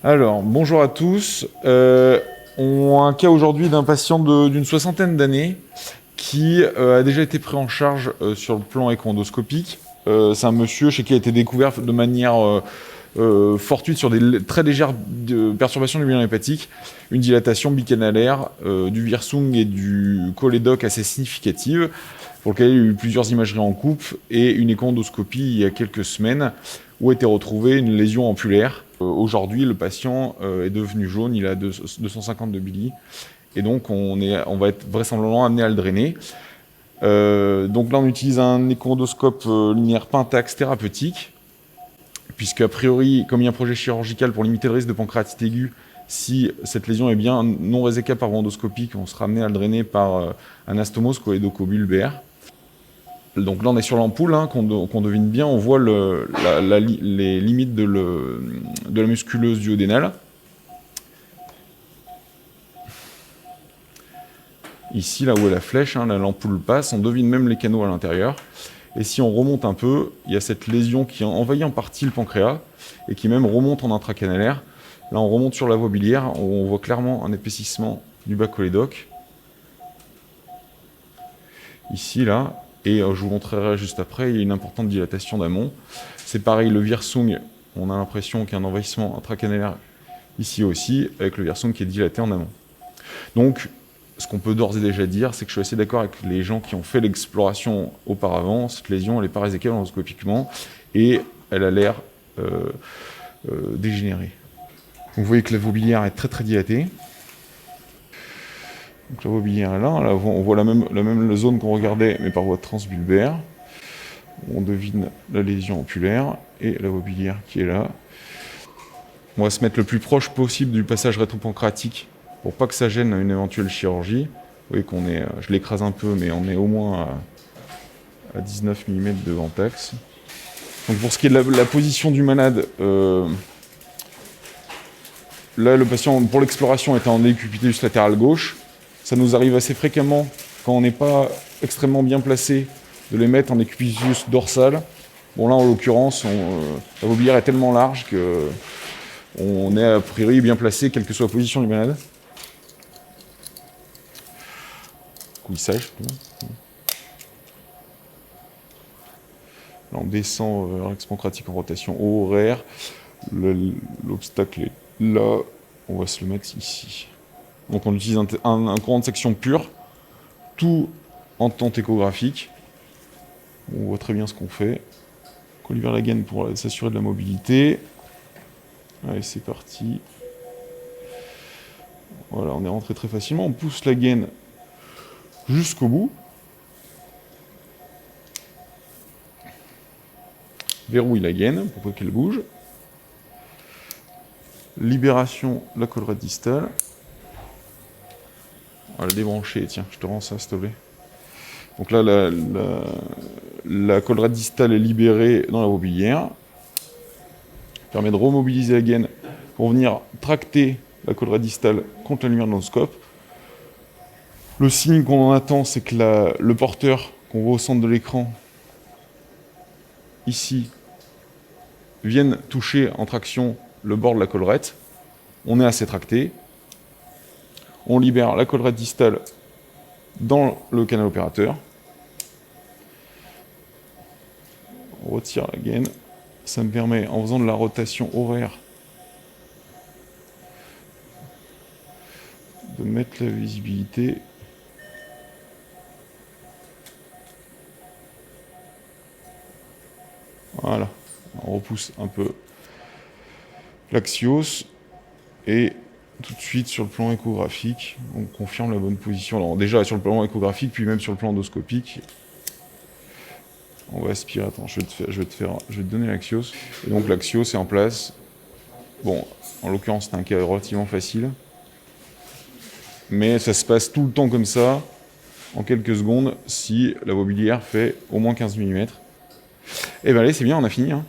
Alors, bonjour à tous. On a un cas aujourd'hui d'un patient d'une soixantaine d'années qui a déjà été pris en charge sur le plan écho-endoscopique. C'est un monsieur chez qui a été découvert de manière fortuite sur des très légères perturbations du bilan hépatique, une dilatation bicanalaire, du Wirsung et du cholédoque assez significative, pour lequel il y a eu plusieurs imageries en coupe et une écho-endoscopie il y a quelques semaines où a été retrouvée une lésion ampulaire. Aujourd'hui, le patient est devenu jaune, il a 250 de Billy, et donc on va être vraisemblablement amené à le drainer. Donc là, on utilise un écho-endoscope linéaire Pentax thérapeutique, puisqu'à priori, comme il y a un projet chirurgical pour limiter le risque de pancréatite aiguë, si cette lésion est bien non résécable par voie endoscopique, on sera amené à le drainer par un astomose cholédocobulbaire. Donc là, on est sur l'ampoule, hein, qu'on devine bien. On voit les limites de la musculeuse duodénale. Ici, là où est la flèche, hein, l'ampoule passe, on devine même les canaux à l'intérieur. Et si on remonte un peu, il y a cette lésion qui envahit en partie le pancréas et qui même remonte en intracanalaire. Là, on remonte sur la voie biliaire, où on voit clairement un épaississement du bas cholédoque. Ici, là, et je vous montrerai juste après, il y a une importante dilatation d'amont. C'est pareil, le Wirsung, on a l'impression qu'il y a un envahissement intracanalaire ici aussi, avec le Wirsung qui est dilaté en amont. Donc, ce qu'on peut d'ores et déjà dire, c'est que je suis assez d'accord avec les gens qui ont fait l'exploration auparavant. Cette lésion, elle n'est pas résécable endoscopiquement et elle a l'air dégénérée. Donc, vous voyez que la voie biliaire est très très dilatée. Donc la voie biliaire est là, on voit la même zone qu'on regardait, mais par voie transbulbaire. On devine la lésion ampulaire et la voie biliaire qui est là. On va se mettre le plus proche possible du passage rétropancréatique pour pas que ça gêne une éventuelle chirurgie. Vous voyez qu'on est, je l'écrase un peu, mais on est au moins à 19 mm de ventax. Donc pour ce qui est de la position du malade, là le patient pour l'exploration était en décubitus latéral gauche. Ça nous arrive assez fréquemment quand on n'est pas extrêmement bien placé de les mettre en décubitus dorsal. Bon là en l'occurrence, la voie biliaire est tellement large que on est a priori bien placé, quelle que soit la position du malade. Couissage. Là, on descend vers l'axe pancréatique en rotation horaire. L'obstacle est là. On va se le mettre ici. Donc on utilise un courant de section pur, tout en tente échographique. On voit très bien ce qu'on fait. On libère la gaine pour s'assurer de la mobilité. Allez, c'est parti. Voilà, on est rentré très facilement. On pousse la gaine jusqu'au bout. Verrouille la gaine pour pas qu'elle bouge. Libération de la collerette distale. On va la débrancher. Tiens, je te rends ça, s'il te plaît. Donc là, la collerette distale est libérée dans la voie biliaire. Permet de remobiliser la gaine pour venir tracter la collerette distale contre la lumière de l'endoscope. Le signe qu'on en attend, c'est que le porteur qu'on voit au centre de l'écran, ici, vienne toucher en traction le bord de la collerette. On est assez tracté. On libère la collerette distale dans le canal opérateur. On retire la gaine. Ça me permet, en faisant de la rotation horaire, de mettre la visibilité. Voilà. On repousse un peu l'axios et tout de suite sur le plan échographique, on confirme la bonne position. Alors déjà sur le plan échographique, puis même sur le plan endoscopique. On va aspirer. Attends, je vais te donner l'axios. Et donc l'axios est en place. Bon, en l'occurrence, c'est un cas relativement facile. Mais ça se passe tout le temps comme ça, en quelques secondes, si la voie biliaire fait au moins 15 mm. Et bien allez, c'est bien, on a fini. Hein.